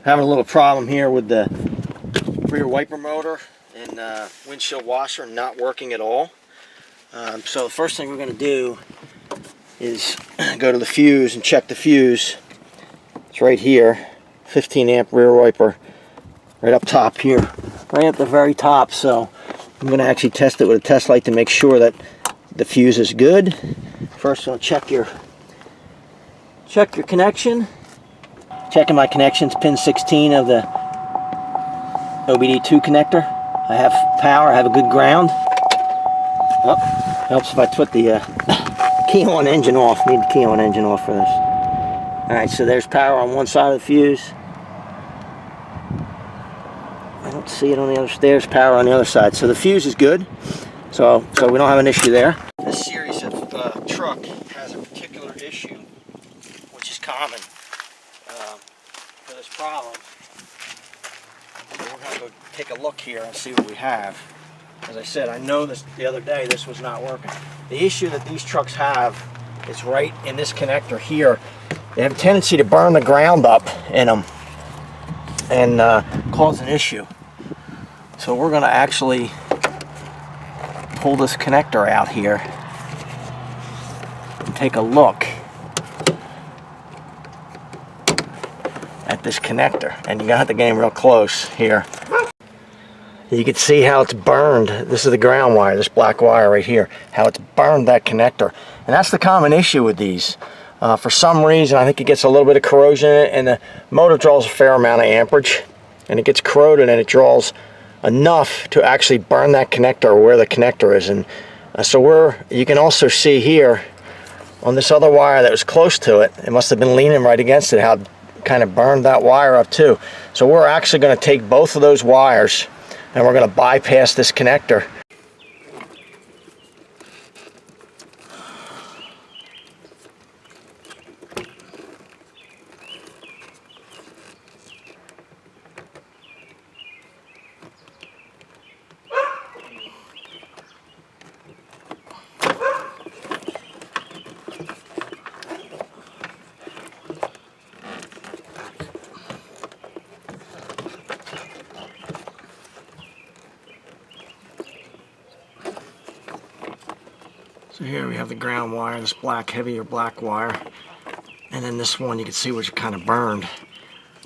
Having a little problem here with the rear wiper motor and windshield washer not working at all. So the first thing we're going to do is go to the fuse and check the fuse. It's right here, 15 amp rear wiper, right up top here, right at the very top. So I'm going to actually test it with a test light to make sure that the fuse is good. First, I'm going to check your connection. Checking my connections, pin 16 of the OBD2 connector. I have power, I have a good ground. Oh, helps if I put the key on engine off. Need the key on engine off for this. Alright, so there's power on one side of the fuse. I don't see it on the other. There's power on the other side. So the fuse is good. So we don't have an issue there. This series of truck has a particular issue, which is common for this problem. So we're going to go take a look here and see what we have. As I said, I know this the other day this was not working. The issue that these trucks have is right in this connector here. They have a tendency to burn the ground up in them and cause an issue. So we're going to actually pull this connector out here and take a look at this connector. And you're going to have to get in real close here. You can see how it's burned. This is the ground wire, this black wire right here, how it's burned that connector. And that's the common issue with these. For some reason, I think it gets a little bit of corrosion in it, and the motor draws a fair amount of amperage, and it gets corroded and it draws enough to actually burn that connector where the connector is. And you can also see here on this other wire that was close to it, it must have been leaning right against it, how it kind of burned that wire up too. So we're actually going to take both of those wires and we're going to bypass this connector. So here we have the ground wire, this black, heavier black wire, and then this one you can see which kind of burned.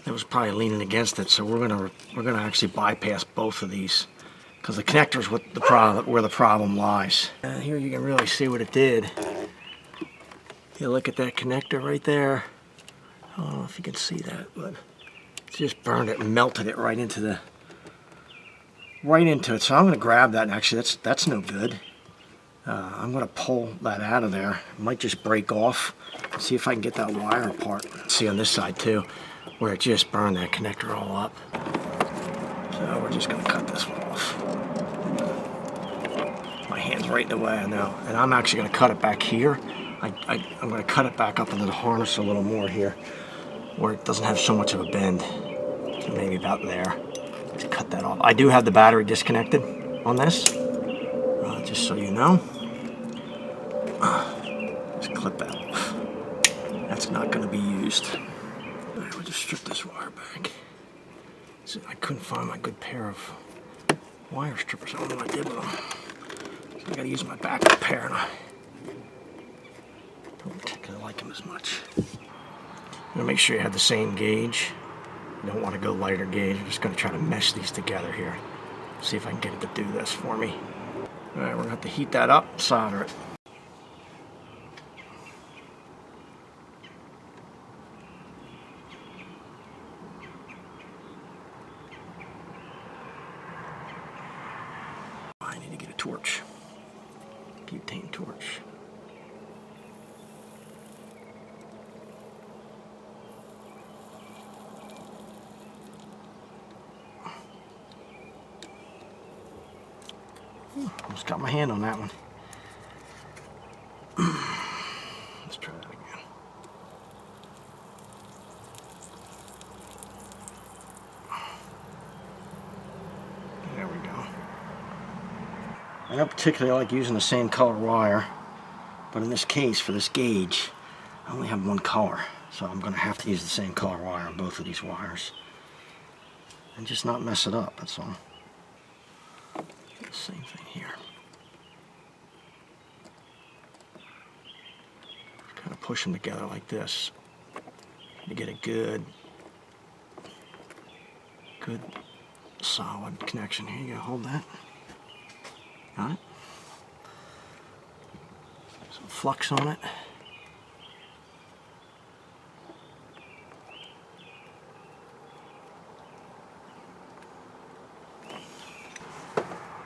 That was probably leaning against it. So we're gonna actually bypass both of these because the connector is where the problem lies. And here you can really see what it did. You look at that connector right there. I don't know if you can see that, but it just burned it and melted it right into it. So I'm gonna grab that, and actually that's no good. I'm going to pull that out of there. It might just break off. See if I can get that wire apart. See on this side too, where it just burned that connector all up. So we're just going to cut this one off. My hand's right in the way, I know. And I'm actually going to cut it back here. I'm going to cut it back up into the harness a little more here, where it doesn't have so much of a bend. So maybe about there. Let's cut that off. I do have the battery disconnected on this, just so you know. Just clip that off. That's not going to be used. Alright, we'll just strip this wire back. See, I couldn't find my good pair of wire strippers. I don't know what I did with them. So I got to use my backup pair, and I don't particularly like them as much. I'm going to make sure you have the same gauge. You don't want to go lighter gauge. I'm just going to try to mesh these together here. See if I can get it to do this for me. Alright, we're going to have to heat that up, solder it. I need to get a torch. Butane torch. Almost got my hand on that one. Let's try that again. There we go. I don't particularly like using the same color wire, but in this case, for this gauge, I only have one color, so I'm going to have to use the same color wire on both of these wires. and just not mess it up, that's all. Same thing here. Kind of push them together like this to get a good solid connection. Here you go, hold that. Got it? Some flux on it.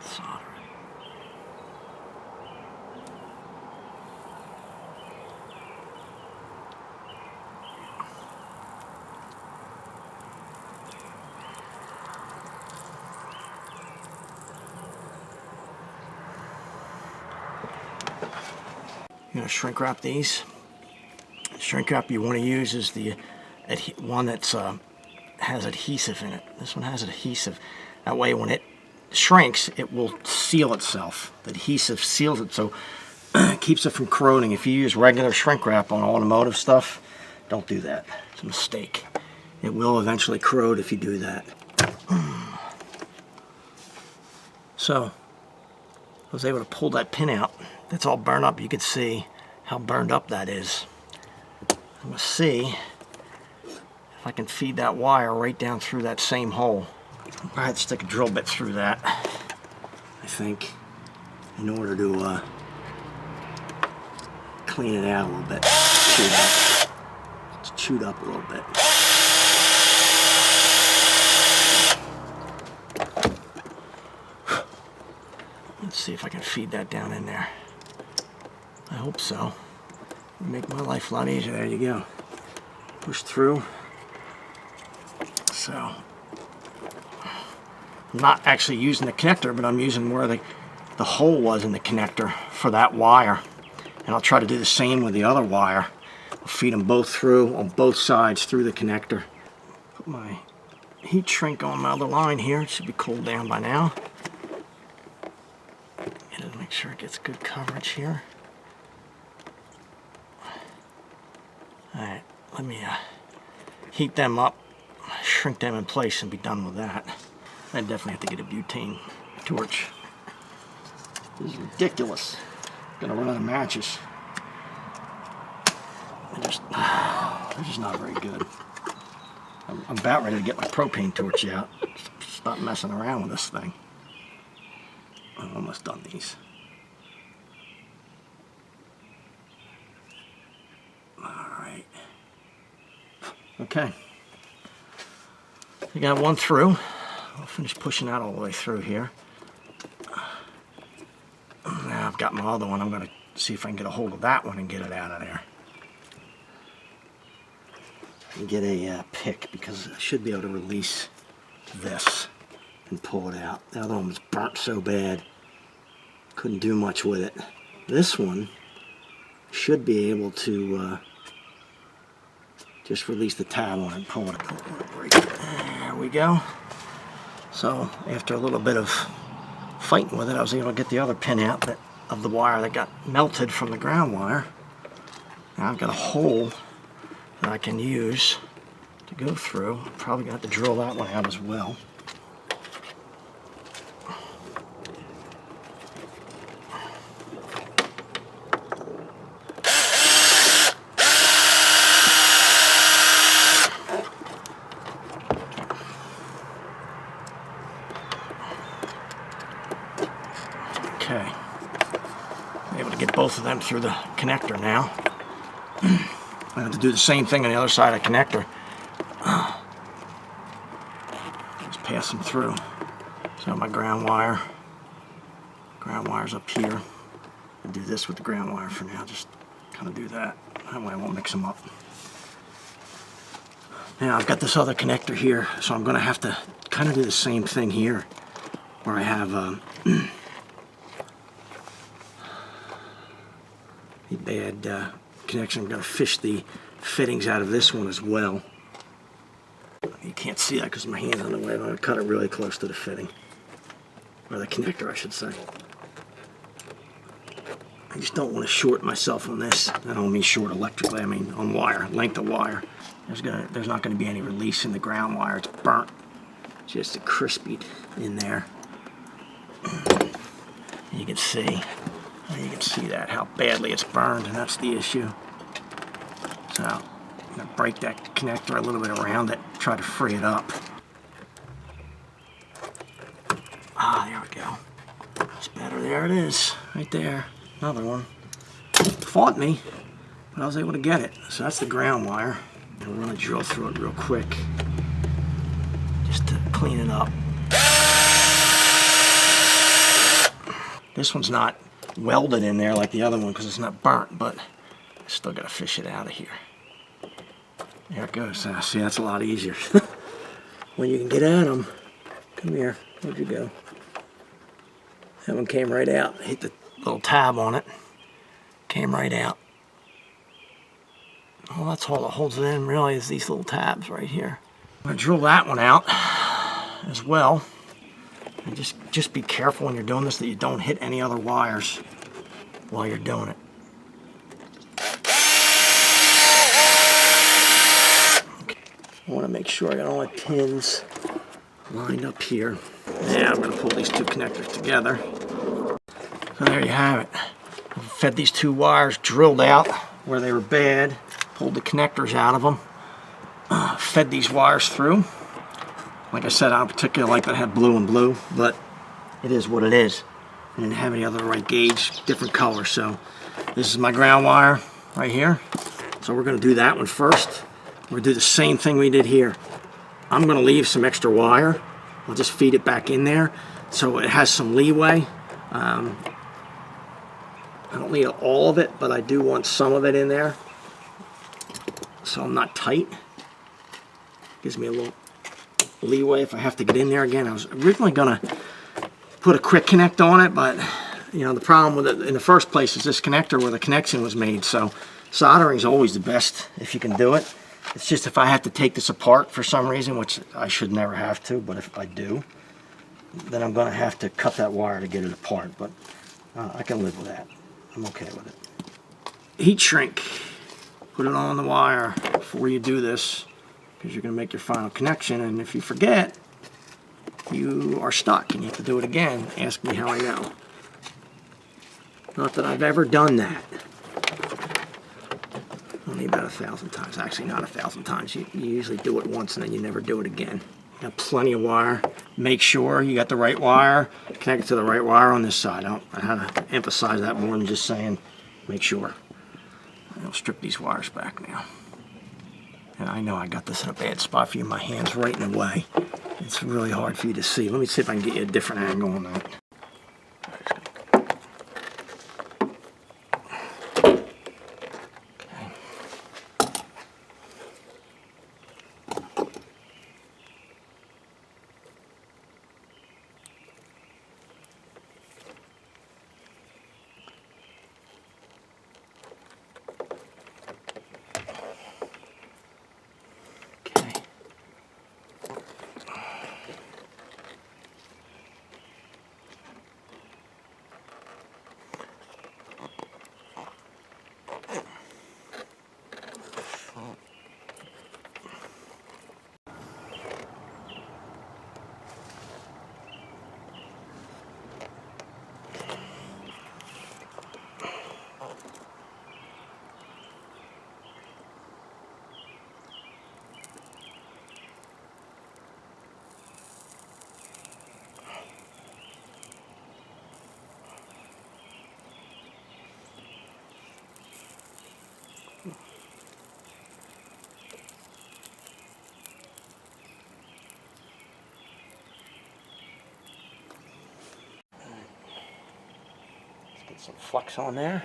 Solder it. You're going to shrink wrap these. The shrink wrap you want to use is the one that's has adhesive in it. This one has adhesive. That way when it shrinks, it will seal itself. The adhesive seals it, so it keeps it from corroding. If you use regular shrink wrap on automotive stuff, don't do that. It's a mistake. It will eventually corrode if you do that. So I was able to pull that pin out. That's all burned up. You can see how burned up that is. I'm going to see if I can feed that wire right down through that same hole. I had to stick a drill bit through that, I think, in order to clean it out a little bit. It's chewed up a little bit. Let's see if I can feed that down in there. I hope so. Make my life a lot easier. There you go. Push through. So, I'm not actually using the connector, but I'm using where the hole was in the connector for that wire. And I'll try to do the same with the other wire. I'll feed them both through, on both sides, through the connector. Put my heat shrink on my other line here. It should be cooled down by now. And make sure it gets good coverage here. Alright, let me heat them up, shrink them in place, and be done with that. I definitely have to get a butane torch. This is ridiculous. Gonna run out of matches. They're just not very good. I'm about ready to get my propane torch out. Stop messing around with this thing. I'm almost done these. Alright. Okay. I got one through. I'll finish pushing that all the way through here. Now I've got my other one. I'm going to see if I can get a hold of that one and get it out of there. And get a pick, because I should be able to release this and pull it out. The other one was burnt so bad, couldn't do much with it. This one should be able to just release the tab on it and pull it apart. There we go. So after a little bit of fighting with it, I was able to get the other pin out of the wire that got melted from the ground wire. Now I've got a hole that I can use to go through. I'm probably going to have to drill that one out as well. Okay, I'm able to get both of them through the connector now. I have to do the same thing on the other side of the connector. Just pass them through. So my ground wire's up here. I'll do this with the ground wire for now, just kind of do that. That way I won't mix them up. Now I've got this other connector here, so I'm going to have to kind of do the same thing here, where I have a bad connection. I'm going to fish the fittings out of this one as well. You can't see that because my hand's on the way, but I'm going to cut it really close to the fitting. Or the connector, I should say. I just don't want to short myself on this. I don't mean short electrically, I mean on wire, length of wire. There's not going to be any release in the ground wire. It's burnt. just crispied in there. You can see that, how badly it's burned, and that's the issue. So I'm going to break that connector a little bit around it, try to free it up. Ah, there we go. It's better. There it is, right there. Another one. Fought me, but I was able to get it. So that's the ground wire. And we're going to drill through it real quick, just to clean it up. This one's not welded in there like the other one because it's not burnt, but I still got to fish it out of here. There it goes. See, that's a lot easier. When you can get at them. Come here. Where'd you go? That one came right out. Hit the little tab on it. Came right out. Well, that's all that holds it in, really, is these little tabs right here. I'm going to drill that one out as well. And just be careful when you're doing this that you don't hit any other wires while you're doing it. Okay. I want to make sure I got all my pins lined up here. Now I'm going to pull these two connectors together. So there you have it. I fed these two wires, drilled out where they were bad, pulled the connectors out of them, fed these wires through. Like I said, I don't particularly like that I have blue and blue, but it is what it is. I didn't have any other right gauge, different colors. So this is my ground wire right here. So we're going to do that one first. We're going to do the same thing we did here. I'm going to leave some extra wire. I'll just feed it back in there so it has some leeway. I don't need all of it, but I do want some of it in there so I'm not tight. Gives me a little leeway if I have to get in there again. I was originally going to put a quick connect on it, but you know, the problem with it in the first place is this connector where the connection was made. So soldering is always the best if you can do it. It's just if I have to take this apart for some reason, which I should never have to, but if I do, then I'm going to have to cut that wire to get it apart. But I can live with that. I'm okay with it. Heat shrink. Put it on the wire before you do this, because you're going to make your final connection, and if you forget, you are stuck and you have to do it again. Ask me how I know. Not that I've ever done that. Only about 1,000 times. Actually, not 1,000 times. You usually do it once and then you never do it again. You got plenty of wire. Make sure you got the right wire. Connect it to the right wire on this side. I have to emphasize that more than just saying make sure. I'll strip these wires back now. And I know I got this in a bad spot for you. My hand's right in the way. It's really hard for you to see. Let me see if I can get you a different angle on that. Get some flux on there.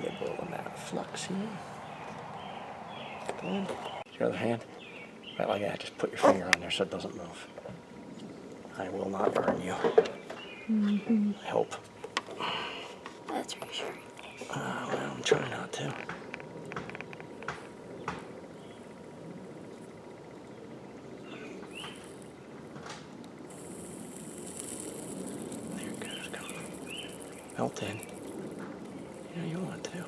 Liberal amount of flux here. Good. Your other hand. Right like that. Just put your finger on there so it doesn't move. I will not burn you. I hope. That's reassuring. Well, I'm trying not to. There it goes. Melt in. Yeah, you want to.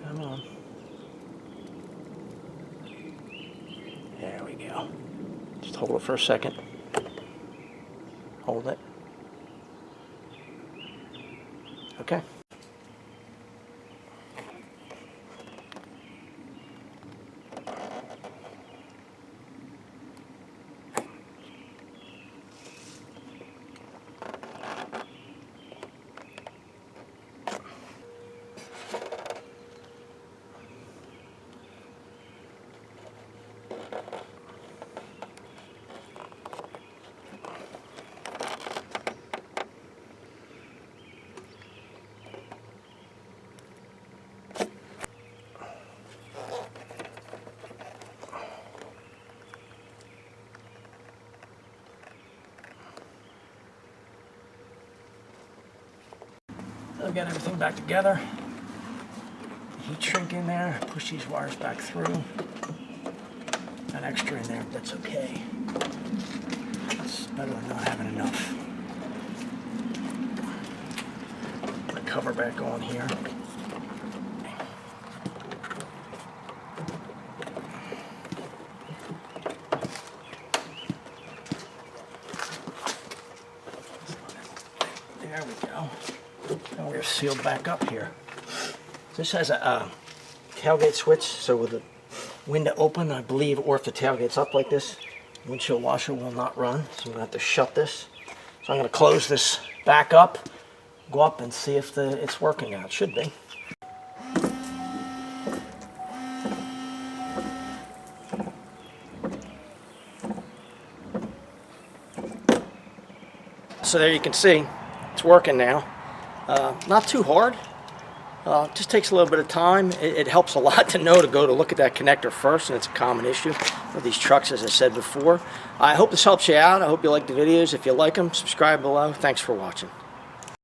Come on. There we go. Just hold it for a second. Hold it. Okay. I'll get everything back together. Heat shrink in there, push these wires back through. Got extra in there, but that's okay. It's better than not having enough. Put the cover back on here. There we go. And we're sealed back up here. This has a tailgate switch, so with the window open, I believe, or if the tailgate's up like this, windshield washer will not run. So I'm gonna have to shut this. So I'm gonna close this back up, go up and see if it's working now. It should be. So there you can see, it's working now. Not too hard. Just takes a little bit of time. It helps a lot to know to go to look at that connector first, and it's a common issue with these trucks, as I said before. I hope this helps you out. I hope you like the videos. If you like them, subscribe below. Thanks for watching.